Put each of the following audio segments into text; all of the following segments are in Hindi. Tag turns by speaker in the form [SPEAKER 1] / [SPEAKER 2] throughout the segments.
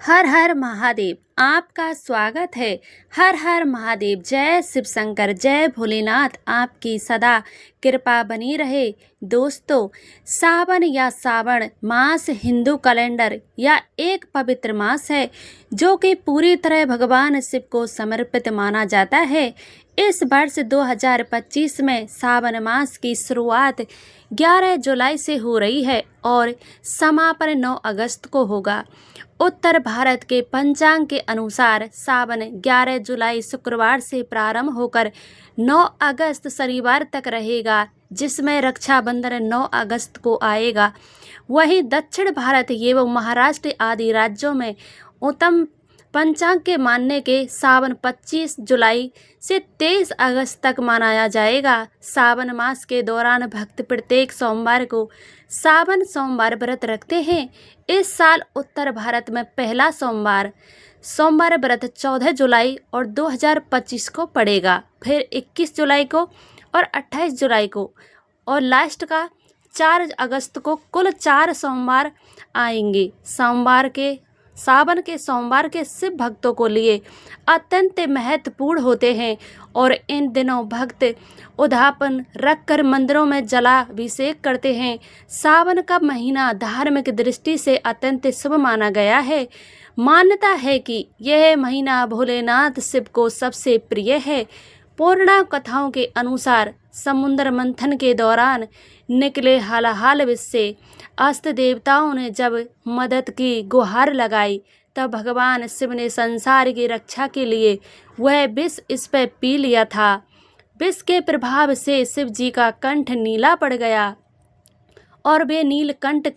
[SPEAKER 1] हर हर महादेव। आपका स्वागत है। हर हर महादेव। जय शिव शंकर, जय भोलेनाथ। आपकी सदा कृपा बनी रहे। दोस्तों, सावन या श्रावण मास हिंदू कैलेंडर या एक पवित्र मास है जो कि पूरी तरह भगवान शिव को समर्पित माना जाता है। इस वर्ष 2025 में सावन मास की शुरुआत 11 जुलाई से हो रही है और समापन 9 अगस्त को होगा। उत्तर भारत के पंचांग के अनुसार सावन 11 जुलाई शुक्रवार से प्रारंभ होकर 9 अगस्त शनिवार तक रहेगा, जिसमें रक्षाबंधन 9 अगस्त को आएगा। वहीं दक्षिण भारत एवं महाराष्ट्र आदि राज्यों में उत्तम पंचांग के मानने के सावन 25 जुलाई से 23 अगस्त तक मनाया जाएगा। सावन मास के दौरान भक्त प्रत्येक सोमवार को सावन सोमवार व्रत रखते हैं। इस साल उत्तर भारत में पहला सोमवार व्रत 14 जुलाई और 2025 को पड़ेगा, फिर 21 जुलाई को और 28 जुलाई को और लास्ट का 4 अगस्त को। कुल 4 सोमवार आएंगे। सावन के सोमवार के शिव भक्तों को लिए अत्यंत महत्वपूर्ण होते हैं और इन दिनों भक्त उद्यापन रखकर मंदिरों में जलाभिषेक करते हैं। सावन का महीना धार्मिक दृष्टि से अत्यंत शुभ माना गया है। मान्यता है कि यह महीना भोलेनाथ शिव को सबसे प्रिय है। पौराणिक कथाओं के अनुसार समुद्र मंथन के दौरान निकले हलाहल विष से अष्ट देवताओं ने जब मदद की गुहार लगाई, तब भगवान शिव ने संसार की रक्षा के लिए वह विष इस पर पी लिया था। विष के प्रभाव से शिव जी का कंठ नीला पड़ गया और वे नीलकंठ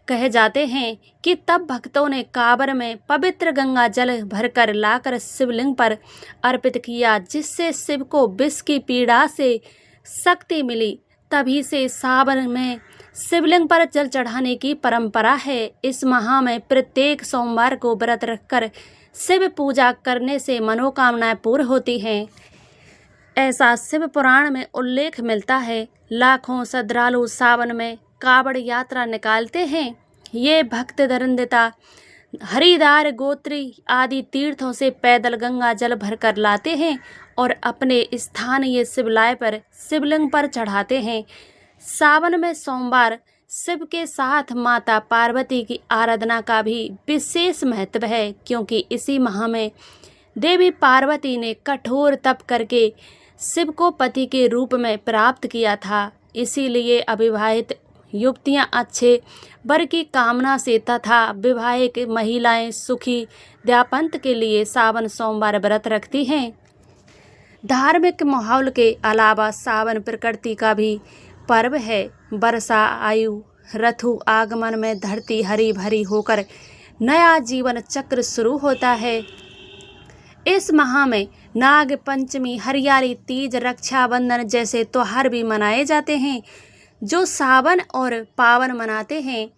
[SPEAKER 1] कहे जाते हैं कि तब भक्तों ने कांवर में पवित्र गंगा जल भरकर लाकर शिवलिंग पर अर्पित किया, जिससे शिव को विष की पीड़ा से शक्ति मिली। तभी से सावन में शिवलिंग पर जल चढ़ाने की परंपरा है। इस माह में प्रत्येक सोमवार को व्रत रखकर शिव पूजा करने से मनोकामनाएं पूर्ण होती हैं, ऐसा शिव पुराण में उल्लेख मिलता है। लाखों श्रद्धालु सावन में कांवड़ यात्रा निकालते हैं। ये भक्त दरिद्रता हरिद्वार गोत्री आदि तीर्थों से पैदल गंगा जल भरकर लाते हैं और अपने स्थानीय शिवालय पर शिवलिंग पर चढ़ाते हैं। सावन में सोमवार शिव के साथ माता पार्वती की आराधना का भी विशेष महत्व है, क्योंकि इसी माह में देवी पार्वती ने कठोर तप करके शिव को पति के रूप में प्राप्त किया था। इसीलिए अविवाहित युवतियां अच्छे वर की कामना से तथा विवाहित महिलाएं सुखी व्यापंत के लिए सावन सोमवार व्रत रखती हैं। धार्मिक माहौल के अलावा सावन प्रकृति का भी पर्व है। वर्षा आयु ऋतु आगमन में धरती हरी भरी होकर नया जीवन चक्र शुरू होता है। इस माह में नाग पंचमी, हरियाली तीज, रक्षाबंधन जैसे त्योहार भी मनाए जाते हैं जो सावन और पावन मनाते हैं।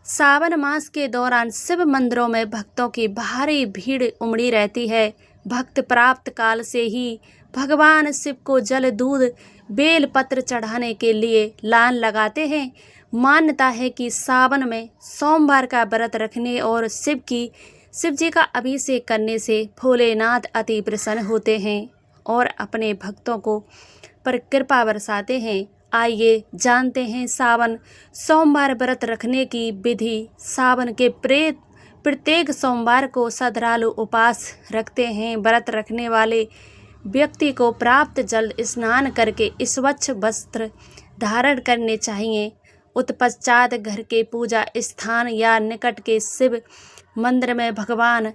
[SPEAKER 1] सावन मास के दौरान शिव मंदिरों में भक्तों की भारी भीड़ उमड़ी रहती है। भक्त प्राप्त काल से ही भगवान शिव को जल, दूध, बेल पत्र चढ़ाने के लिए लाइन लगाते हैं। मान्यता है कि सावन में सोमवार का व्रत रखने और शिव जी का अभिषेक करने से भोलेनाथ अति प्रसन्न होते हैं और अपने भक्तों को पर कृपा बरसाते हैं। आइए जानते हैं सावन सोमवार व्रत रखने की विधि। सावन के प्रत्येक सोमवार को श्रद्धालु उपवास रखते हैं। व्रत रखने वाले व्यक्ति को प्राप्त जल स्नान करके स्वच्छ वस्त्र धारण करने चाहिए। उत्पश्चात घर के पूजा स्थान या निकट के शिव मंदिर में भगवान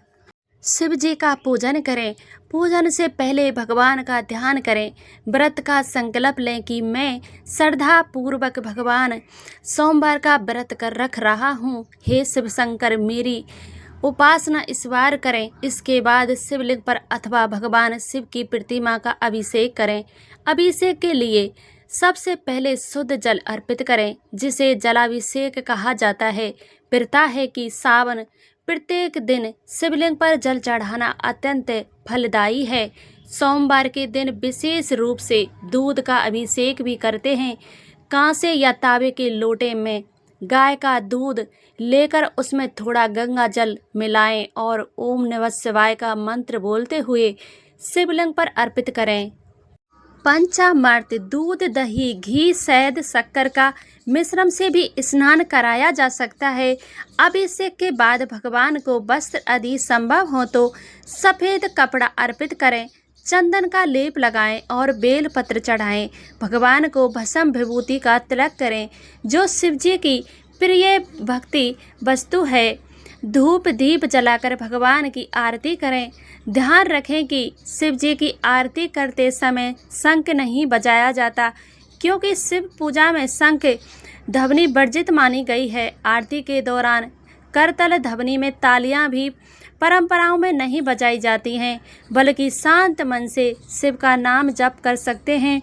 [SPEAKER 1] शिव जी का पूजन करें। पूजन से पहले भगवान का ध्यान करें। व्रत का संकल्प लें कि मैं श्रद्धा पूर्वक भगवान सोमवार का व्रत कर रख रहा हूँ। हे शिव शंकर, मेरी उपासना स्वीकार करें। इसके बाद शिवलिंग पर अथवा भगवान शिव की प्रतिमा का अभिषेक करें। अभिषेक के लिए सबसे पहले शुद्ध जल अर्पित करें, जिसे जलाभिषेक कहा जाता है। प्रथा है कि सावन प्रत्येक दिन शिवलिंग पर जल चढ़ाना अत्यंत फलदायी है। सोमवार के दिन विशेष रूप से दूध का अभिषेक भी करते हैं। कांसे या तांबे के लोटे में गाय का दूध लेकर उसमें थोड़ा गंगा जल मिलाएं और ओम नमः शिवाय का मंत्र बोलते हुए शिवलिंग पर अर्पित करें। पंचामृत दूध, दही, घी, शहद, शक्कर का मिश्रण से भी स्नान कराया जा सकता है। अभिषेक के बाद भगवान को वस्त्र आदि संभव हो तो सफ़ेद कपड़ा अर्पित करें, चंदन का लेप लगाएं और बेल पत्र चढ़ाएं। भगवान को भस्म विभूति का तिलक करें, जो शिवजी की प्रिय भक्ति वस्तु है। धूप दीप जलाकर भगवान की आरती करें। ध्यान रखें कि शिव जी की आरती करते समय शंख नहीं बजाया जाता, क्योंकि शिव पूजा में शंख ध्वनि वर्जित मानी गई है। आरती के दौरान करतल ध्वनि में तालियां भी परंपराओं में नहीं बजाई जाती हैं, बल्कि शांत मन से शिव का नाम जप कर सकते हैं।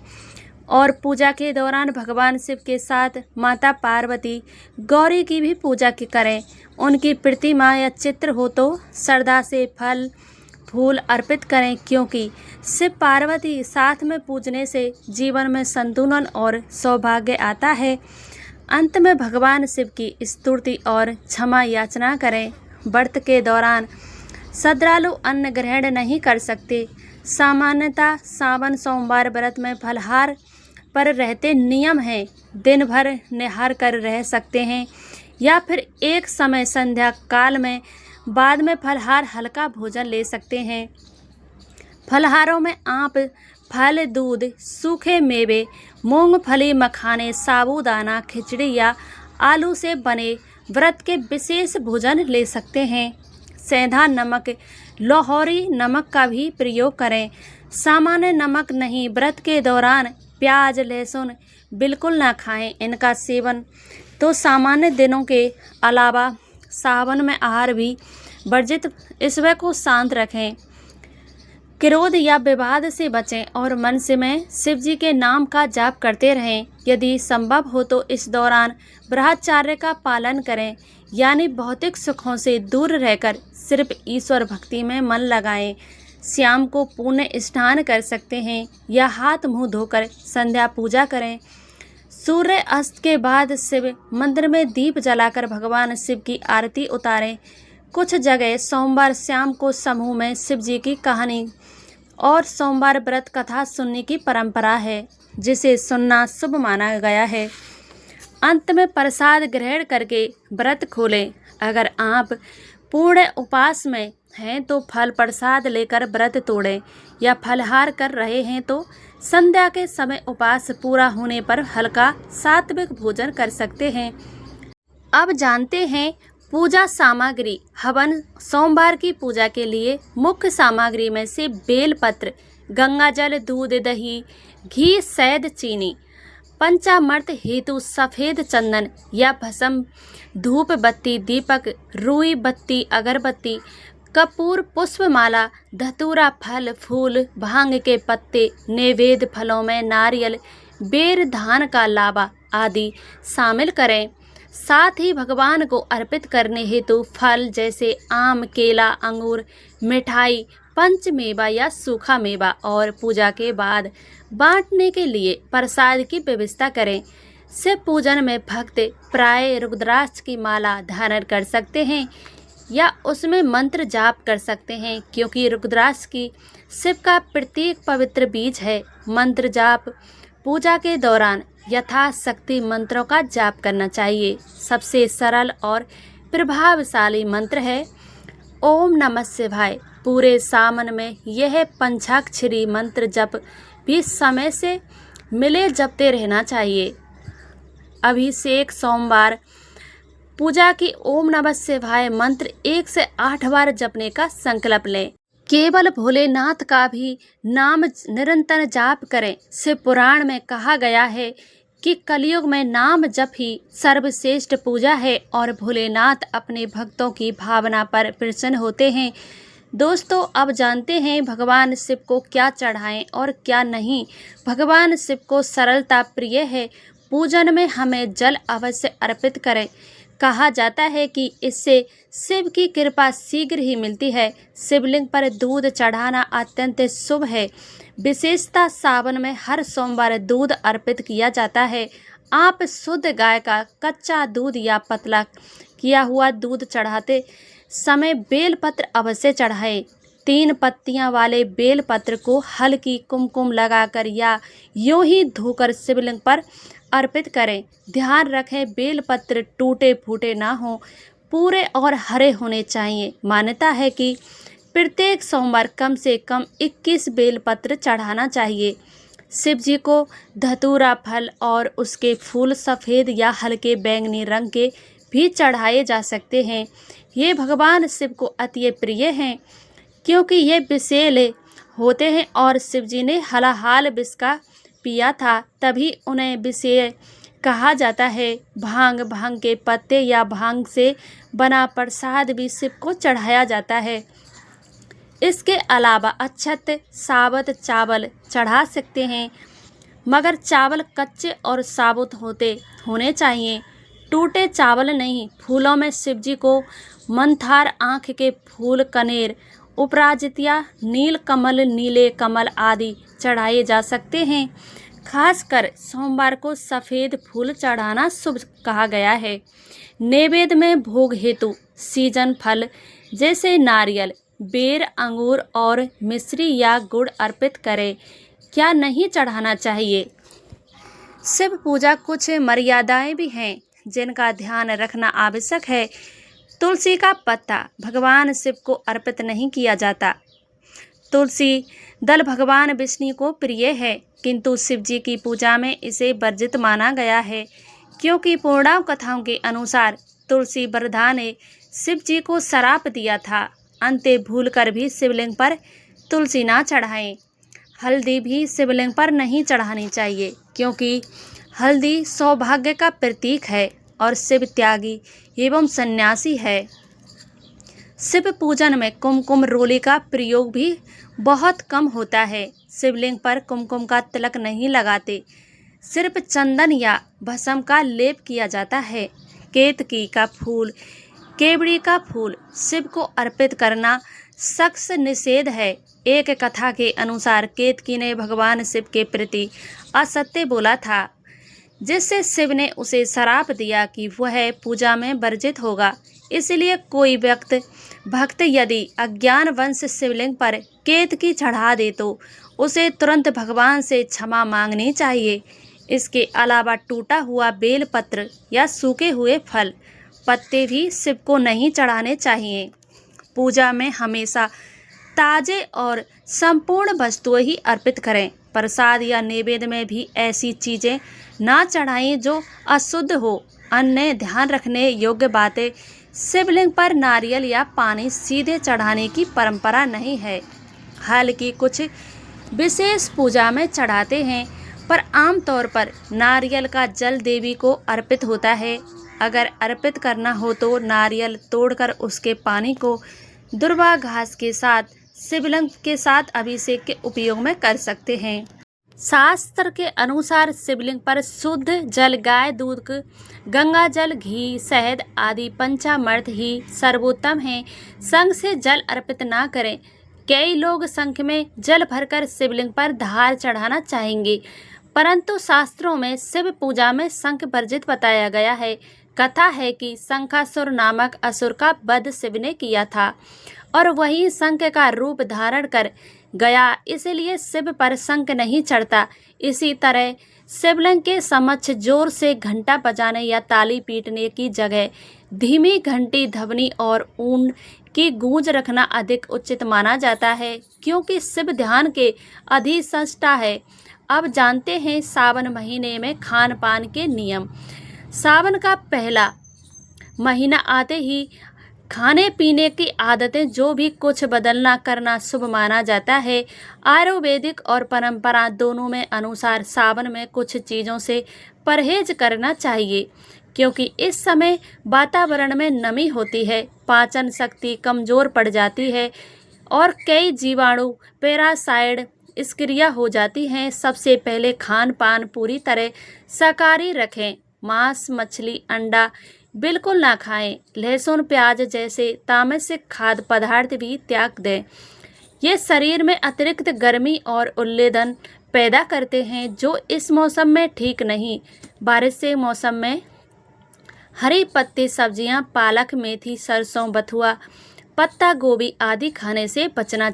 [SPEAKER 1] और पूजा के दौरान भगवान शिव के साथ माता पार्वती, गौरी की भी पूजा करें। उनकी प्रतिमा या चित्र हो तो श्रद्धा से फल फूल अर्पित करें, क्योंकि शिव पार्वती साथ में पूजने से जीवन में संतुलन और सौभाग्य आता है। अंत में भगवान शिव की स्तुति और क्षमा याचना करें। व्रत के दौरान श्रद्धालु अन्न ग्रहण नहीं कर सकते। सामान्यतः सावन सोमवार व्रत में फलाहार पर रहते नियम है। दिन भर निहार कर रह सकते हैं या फिर एक समय संध्या काल में बाद में फलाहार हल्का भोजन ले सकते हैं। फलाहारों में आप फल, दूध, सूखे मेवे, मूंगफली, मखाने, साबूदाना, खिचड़ी या आलू से बने व्रत के विशेष भोजन ले सकते हैं। सेंधा नमक, लाहौरी नमक का भी प्रयोग करें, सामान्य नमक नहीं। व्रत के दौरान प्याज, लहसुन बिल्कुल ना खाएं। इनका सेवन तो सामान्य दिनों के अलावा सावन में आहार भी वर्जित। ईश्वर को शांत रखें, क्रोध या विवाद से बचें और मन से में शिव जी के नाम का जाप करते रहें। यदि संभव हो तो इस दौरान ब्रह्मचर्य का पालन करें, यानी भौतिक सुखों से दूर रहकर सिर्फ ईश्वर भक्ति में मन लगाएं। शाम को पुण्य स्नान कर सकते हैं या हाथ मुंह धोकर संध्या पूजा करें। सूर्य अस्त के बाद शिव मंदिर में दीप जलाकर भगवान शिव की आरती उतारें। कुछ जगह सोमवार शाम को समूह में शिव जी की कहानी और सोमवार व्रत कथा सुनने की परंपरा है, जिसे सुनना शुभ माना गया है। अंत में प्रसाद ग्रहण करके व्रत खोलें। अगर आप पूर्ण उपवास में हैं तो फल प्रसाद लेकर व्रत तोड़ें, या फलाहार कर रहे हैं तो संध्या के समय उपवास पूरा होने पर हल्का सात्विक भोजन कर सकते हैं। अब जानते हैं पूजा सामग्री। हवन सोमवार की पूजा के लिए मुख्य सामग्री में से बेलपत्र, गंगाजल, दूध, दही, घी, शहद, चीनी। पंचामृत हेतु सफ़ेद चंदन या भस्म, धूप बत्ती, दीपक, रुई बत्ती, अगरबत्ती, कपूर, पुष्पमाला, धतूरा, फल फूल, भांग के पत्ते, नैवेद्य फलों में नारियल, बेर, धान का लावा आदि शामिल करें। साथ ही भगवान को अर्पित करने हेतु फल जैसे आम, केला, अंगूर, मिठाई, पंचमेवा या सूखा मेवा और पूजा के बाद बांटने के लिए प्रसाद की व्यवस्था करें। शिव पूजन में भक्त प्राय रुद्राक्ष की माला धारण कर सकते हैं या उसमें मंत्र जाप कर सकते हैं, क्योंकि रुद्राक्ष की शिव का प्रतीक पवित्र बीज है। मंत्र जाप पूजा के दौरान यथाशक्ति मंत्रों का जाप करना चाहिए। सबसे सरल और प्रभावशाली मंत्र है ओम नमः शिवाय। पूरे सावन में यह पंचाक्षरी मंत्र जप भी समय से मिले जपते रहना चाहिए। अभिषेक सोमवार पूजा की ओम नमः शिवाय मंत्र 1 से 8 बार जपने का संकल्प लें। केवल भोलेनाथ का भी नाम निरंतर जाप करें। शिव पुराण में कहा गया है कि कलयुग में नाम जप ही सर्वश्रेष्ठ पूजा है और भोलेनाथ अपने भक्तों की भावना पर प्रसन्न होते हैं। दोस्तों, अब जानते हैं भगवान शिव को क्या चढ़ाएं और क्या नहीं। भगवान शिव को सरलता प्रिय है। पूजन में हमें जल अवश्य अर्पित करें। कहा जाता है कि इससे शिव की कृपा शीघ्र ही मिलती है। शिवलिंग पर दूध चढ़ाना अत्यंत शुभ है। विशेषता सावन में हर सोमवार दूध अर्पित किया जाता है। आप शुद्ध गाय का कच्चा दूध या पतला किया हुआ दूध चढ़ाते समय बेलपत्र अवश्य चढ़ाएं। 3 पत्तियां वाले बेलपत्र को हल्की कुमकुम लगाकर या यूं ही धोकर शिवलिंग पर अर्पित करें। ध्यान रखें बेलपत्र टूटे फूटे ना हो, पूरे और हरे होने चाहिए। मान्यता है कि प्रत्येक सोमवार कम से कम 21 बेलपत्र चढ़ाना चाहिए। शिव जी को धतूरा फल और उसके फूल सफ़ेद या हल्के बैंगनी रंग के भी चढ़ाए जा सकते हैं। ये भगवान शिव को अति प्रिय हैं क्योंकि ये विषैले होते हैं और शिव जी ने हलाहाल विष का पिया था, तभी उन्हें विषैले कहा जाता है। भांग के पत्ते या भांग से बना प्रसाद भी शिव को चढ़ाया जाता है। इसके अलावा अक्षत साबुत चावल चढ़ा सकते हैं, मगर चावल कच्चे और साबुत होने चाहिए, टूटे चावल नहीं। फूलों में शिव जी को मंथार, आँख के फूल, कनेर, उपराजितिया, नील कमल, नीले कमल आदि चढ़ाए जा सकते हैं। खासकर सोमवार को सफ़ेद फूल चढ़ाना शुभ कहा गया है। नैवेद्य में भोग हेतु सीजन फल जैसे नारियल, बेर, अंगूर और मिश्री या गुड़ अर्पित करें। क्या नहीं चढ़ाना चाहिए? शिव पूजा कुछ मर्यादाएं भी हैं जिनका ध्यान रखना आवश्यक है। तुलसी का पत्ता भगवान शिव को अर्पित नहीं किया जाता। तुलसी दल भगवान विष्णु को प्रिय है, किंतु शिव जी की पूजा में इसे वर्जित माना गया है, क्योंकि पुराण कथाओं के अनुसार तुलसी वरदा ने शिव जी को श्राप दिया था। अंते भूल कर भी शिवलिंग पर तुलसी ना चढ़ाएं। हल्दी भी शिवलिंग पर नहीं चढ़ानी चाहिए, क्योंकि हल्दी सौभाग्य का प्रतीक है और शिव त्यागी एवं सन्यासी है। शिव पूजन में कुमकुम रोली का प्रयोग भी बहुत कम होता है। शिवलिंग पर कुमकुम का तिलक नहीं लगाते, सिर्फ चंदन या भस्म का लेप किया जाता है। केतकी का फूल, केवड़ी का फूल शिव को अर्पित करना सख्त निषेध है। एक कथा के अनुसार केतकी ने भगवान शिव के प्रति असत्य बोला था, जिससे शिव ने उसे श्राप दिया कि वह पूजा में वर्जित होगा। इसलिए कोई भक्त यदि अज्ञानवश शिवलिंग पर केतकी चढ़ा दे तो उसे तुरंत भगवान से क्षमा मांगनी चाहिए। इसके अलावा टूटा हुआ बेलपत्र या सूखे हुए फल पत्ते भी शिव को नहीं चढ़ाने चाहिए। पूजा में हमेशा ताजे और संपूर्ण वस्तुएं ही अर्पित करें। प्रसाद या नैवेद्य में भी ऐसी चीज़ें ना चढ़ाएं जो अशुद्ध हो। अन्य ध्यान रखने योग्य बातें, शिवलिंग पर नारियल या पानी सीधे चढ़ाने की परंपरा नहीं है। हालांकि कुछ विशेष पूजा में चढ़ाते हैं, पर आमतौर पर नारियल का जल देवी को अर्पित होता है। अगर अर्पित करना हो तो नारियल तोड़कर उसके पानी को दुर्वा घास के साथ शिवलिंग के साथ अभिषेक के उपयोग में कर सकते हैं। शास्त्र के अनुसार शिवलिंग पर शुद्ध जल, गाय दूध, गंगा जल, घी, शहद आदि पंचामृत ही सर्वोत्तम है। संग से जल अर्पित ना करें। कई लोग शंख में जल भरकर शिवलिंग पर धार चढ़ाना चाहेंगे, परंतु शास्त्रों में शिव पूजा में शंख वर्जित बताया गया है। कथा है कि शंखासुर नामक असुर का वध शिव ने किया था और वही शंख का रूप धारण कर गया, इसलिए शिव पर शंख नहीं चढ़ता। इसी तरह शिवलिंग के समक्ष जोर से घंटा बजाने या ताली पीटने की जगह धीमी घंटी, ध्वनि और ऊन की गूंज रखना अधिक उचित माना जाता है, क्योंकि शिव ध्यान के अधिष्ठाता है। अब जानते हैं सावन महीने में खान पान के नियम। सावन का पहला महीना आते ही खाने पीने की आदतें जो भी कुछ बदलना करना शुभ माना जाता है। आयुर्वेदिक और परंपरा दोनों में अनुसार सावन में कुछ चीज़ों से परहेज करना चाहिए, क्योंकि इस समय वातावरण में नमी होती है, पाचन शक्ति कमज़ोर पड़ जाती है और कई जीवाणु पैरासाइट सक्रिय हो जाती हैं। सबसे पहले खान पान पूरी तरह शाकाहारी रखें। मांस, मछली, अंडा बिल्कुल ना खाएं। लहसुन, प्याज जैसे तामसिक खाद्य पदार्थ भी त्याग दें। ये शरीर में अतिरिक्त गर्मी और उल्लेदन पैदा करते हैं जो इस मौसम में ठीक नहीं। बारिश से मौसम में हरी पत्ती सब्जियां, पालक, मेथी, सरसों, बथुआ, पत्ता गोभी आदि खाने से बचना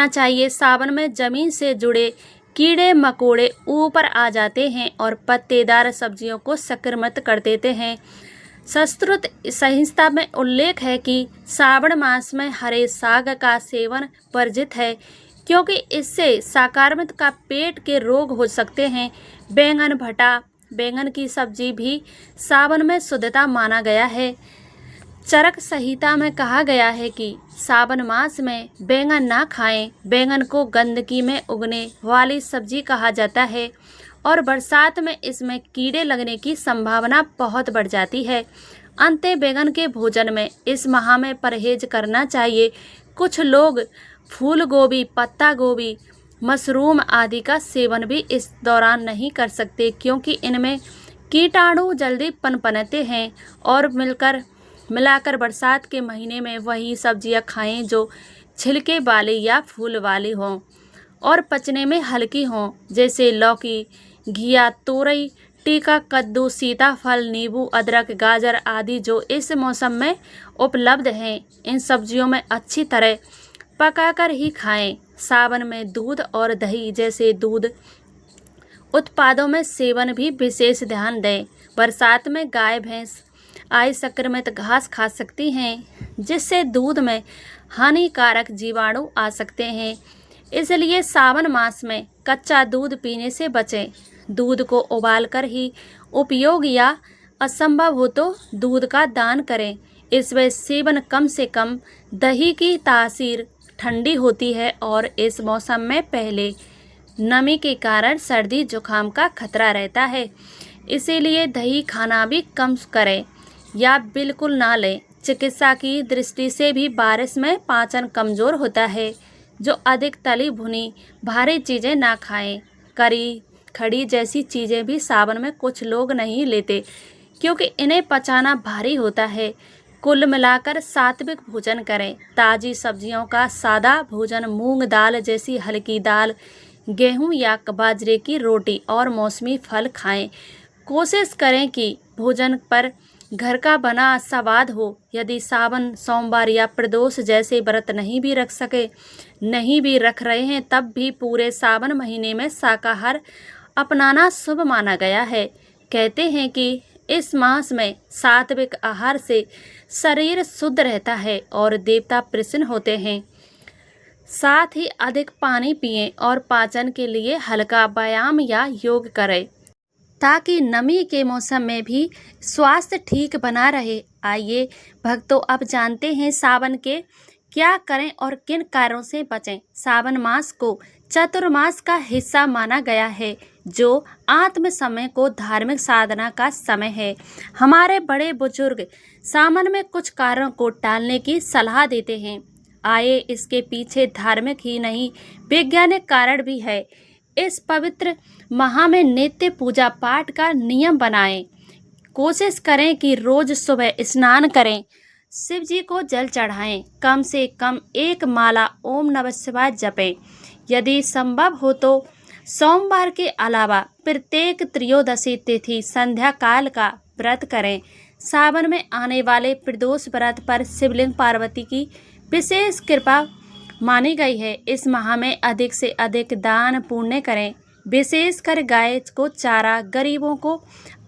[SPEAKER 1] चाहिए। सावन में जमीन से जुड़े कीड़े मकोड़े ऊपर आ जाते हैं और पत्तेदार सब्जियों को संक्रमित कर देते हैं। संस्कृत संहिता में उल्लेख है कि श्रावण मास में हरे साग का सेवन वर्जित है, क्योंकि इससे सकारात्मक का पेट के रोग हो सकते हैं। बैंगन भटा, बैंगन की सब्जी भी सावन में शुद्धता माना गया है। चरक संहिता में कहा गया है कि सावन मास में बैंगन ना खाएं। बैंगन को गंदगी में उगने वाली सब्जी कहा जाता है और बरसात में इसमें कीड़े लगने की संभावना बहुत बढ़ जाती है। अंततः बैंगन के भोजन में इस माह में परहेज करना चाहिए। कुछ लोग फूल गोभी, पत्ता गोभी, मशरूम आदि का सेवन भी इस दौरान नहीं कर सकते, क्योंकि इनमें कीटाणु जल्दी पनपनते हैं। और मिलाकर बरसात के महीने में वही सब्जियां खाएं जो छिलके वाली या फूल वाली हों और पचने में हल्की हों, जैसे लौकी, घिया, तोरई, टीका, कद्दू, सीताफल, नींबू, अदरक, गाजर आदि जो इस मौसम में उपलब्ध हैं। इन सब्जियों में अच्छी तरह पकाकर ही खाएं। सावन में दूध और दही जैसे दूध उत्पादों में सेवन भी विशेष ध्यान दें। बरसात में गाय भैंस आदि संक्रमित घास खा सकती हैं, जिससे दूध में हानिकारक जीवाणु आ सकते हैं। इसलिए सावन मास में कच्चा दूध पीने से बचें। दूध को उबालकर ही उपयोग या असंभव हो तो दूध का दान करें। इसमें सेवन कम से कम। दही की तासीर ठंडी होती है और इस मौसम में पहले नमी के कारण सर्दी जुकाम का खतरा रहता है। इसीलिए दही खाना भी कम करें या बिल्कुल ना लें। चिकित्सा की दृष्टि से भी बारिश में पाचन कमज़ोर होता है। जो अधिक तली भुनी भारी चीज़ें ना खाएं। करी, खड़ी जैसी चीज़ें भी सावन में कुछ लोग नहीं लेते, क्योंकि इन्हें पचाना भारी होता है। कुल मिलाकर सात्विक भोजन करें। ताज़ी सब्जियों का सादा भोजन, मूंग दाल जैसी हल्की दाल, गेहूं या बाजरे की रोटी और मौसमी फल खाएं। कोशिश करें कि भोजन पर घर का बना स्वाद हो। यदि सावन, सोमवार या प्रदोष जैसे व्रत नहीं भी रख रहे हैं, तब भी पूरे सावन महीने में शाकाहार अपनाना शुभ माना गया है। कहते हैं कि इस मास में सात्विक आहार से शरीर शुद्ध रहता है और देवता प्रसन्न होते हैं। साथ ही अधिक पानी पिएं और पाचन के लिए हल्का व्यायाम या योग करें, ताकि नमी के मौसम में भी स्वास्थ्य ठीक बना रहे। आइए भक्तों, अब जानते हैं सावन के क्या करें और किन कार्यों से बचें। सावन मास को चतुर्मास का हिस्सा माना गया है, जो आत्म समय को धार्मिक साधना का समय है। हमारे बड़े बुजुर्ग सावन में कुछ कार्यों को टालने की सलाह देते हैं। आइए इसके पीछे धार्मिक ही नहीं, वैज्ञानिक कारण भी है। इस पवित्र माह में नित्य पूजा पाठ का नियम बनाएं। कोशिश करें कि रोज सुबह स्नान करें, शिव जी को जल चढ़ाएं, कम से कम एक माला ओम नमः शिवाय जपें। यदि संभव हो तो सोमवार के अलावा प्रत्येक त्रयोदशी तिथि संध्या काल का व्रत करें। सावन में आने वाले प्रदोष व्रत पर शिवलिंग पार्वती की विशेष कृपा मानी गई है। इस माह में अधिक से अधिक दान पुण्य करें, विशेषकर गाय को चारा, गरीबों को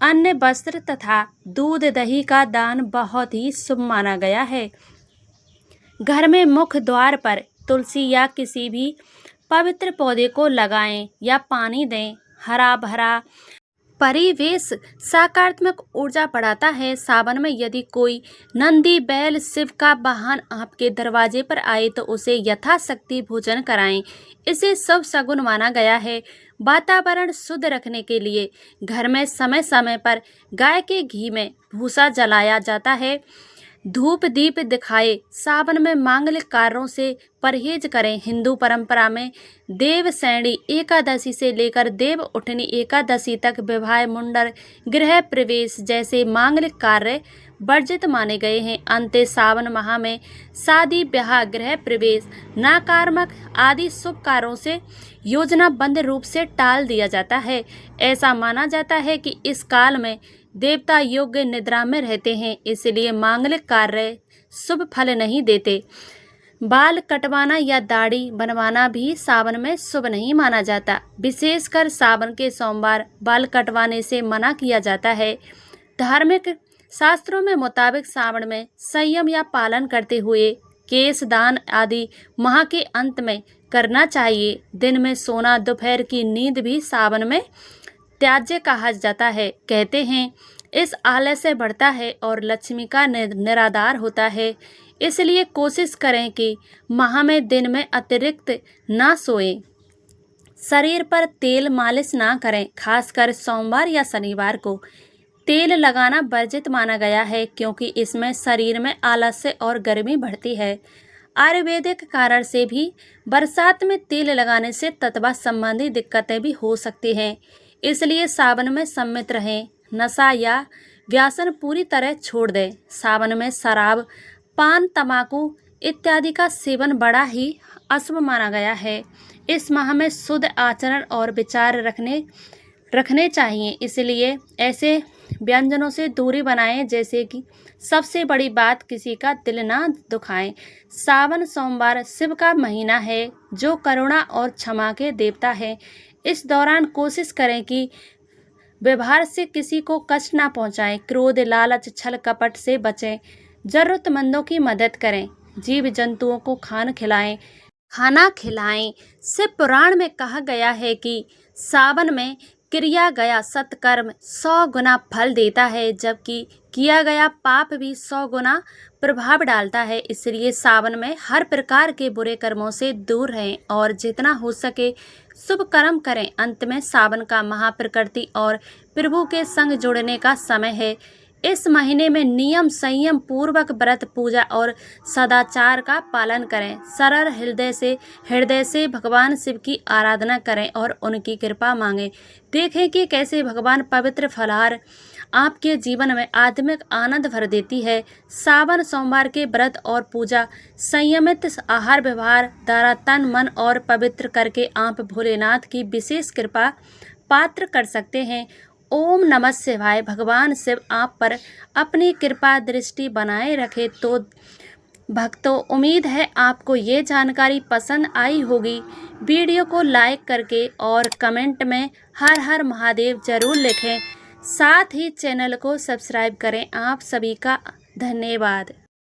[SPEAKER 1] अन्न, वस्त्र तथा दूध दही का दान बहुत ही शुभ माना गया है। घर में मुख्य द्वार पर तुलसी या किसी भी पवित्र पौधे को लगाएं या पानी दें। हरा भरा परिवेश सकारात्मक ऊर्जा बढ़ाता है। सावन में यदि कोई नंदी बैल शिव का वाहन आपके दरवाजे पर आए तो उसे यथाशक्ति भोजन कराएं। इसे शुभ शगुन माना गया है। वातावरण शुद्ध रखने के लिए घर में समय समय पर गाय के घी में भूसा जलाया जाता है। धूप दीप दिखाए। सावन में मांगलिक कार्यों से परहेज करें। हिंदू परंपरा में देवशयनी एकादशी से लेकर देव उठनी एकादशी तक विवाह, मुंडन, गृह प्रवेश जैसे मांगलिक कार्य वर्जित माने गए हैं। अंत्य सावन माह में शादी ब्याह गृह प्रवेश नकारात्मक आदि शुभ कार्यों से योजनाबद्ध रूप से टाल दिया जाता है। ऐसा माना जाता है कि इस काल में देवता योग्य निद्रा में रहते हैं, इसलिए मांगलिक कार्य शुभ फल नहीं देते। बाल कटवाना या दाढ़ी बनवाना भी सावन में शुभ नहीं माना जाता। विशेषकर सावन के सोमवार बाल कटवाने से मना किया जाता है। धार्मिक शास्त्रों में मुताबिक सावन में संयम या पालन करते हुए केश दान आदि माह के अंत में करना चाहिए। दिन में सोना, दोपहर की नींद भी सावन में त्याज्य कहा जाता है। कहते हैं इस आलस्य बढ़ता है और लक्ष्मी का निराधार होता है। इसलिए कोशिश करें कि माह में दिन में अतिरिक्त ना सोएं। शरीर पर तेल मालिश ना करें। खासकर सोमवार या शनिवार को तेल लगाना वर्जित माना गया है, क्योंकि इसमें शरीर में आलस्य और गर्मी बढ़ती है। आयुर्वेदिक कारण से भी बरसात में तेल लगाने से तत्वा संबंधी दिक्कतें भी हो सकती हैं। इसलिए सावन में संयमित रहें। नशा या व्यसन पूरी तरह छोड़ दें। सावन में शराब, पान, तंबाकू इत्यादि का सेवन बड़ा ही अशुभ माना गया है। इस माह में शुद्ध आचरण और विचार रखने चाहिए, इसलिए ऐसे व्यंजनों से दूरी बनाएं जैसे कि सबसे बड़ी बात किसी का दिल ना दुखाएं। सावन सोमवार शिव का महीना है, जो करुणा और क्षमा के देवता है। इस दौरान कोशिश करें कि व्यवहार से किसी को कष्ट ना पहुंचाएं। क्रोध, लालच, छल कपट से बचें। जरूरतमंदों की मदद करें। जीव जंतुओं को खाना खिलाएं। शिव पुराण में कहा गया है कि सावन में किया गया सत्कर्म 100 गुना फल देता है, जबकि किया गया पाप भी 100 गुना प्रभाव डालता है। इसलिए सावन में हर प्रकार के बुरे कर्मों से दूर रहें और जितना हो सके शुभ कर्म करें। अंत में सावन का महाप्रकृति और प्रभु के संग जुड़ने का समय है। इस महीने में नियम संयम पूर्वक व्रत, पूजा और सदाचार का पालन करें। सरल हृदय से भगवान शिव की आराधना करें और उनकी कृपा मांगें। देखें कि कैसे भगवान पवित्र फलाहार आपके जीवन में आध्यात्मिक आनंद भर देती है। सावन सोमवार के व्रत और पूजा संयमित आहार व्यवहार द्वारा तन, मन और पवित्र करके आप भोलेनाथ की विशेष कृपा पात्र कर सकते हैं। ओम नमः शिवाय। भगवान शिव आप पर अपनी कृपा दृष्टि बनाए रखे। तो भक्तों, उम्मीद है आपको ये जानकारी पसंद आई होगी। वीडियो को लाइक करके और कमेंट में हर हर महादेव जरूर लिखें। साथ ही चैनल को सब्सक्राइब करें। आप सभी का धन्यवाद।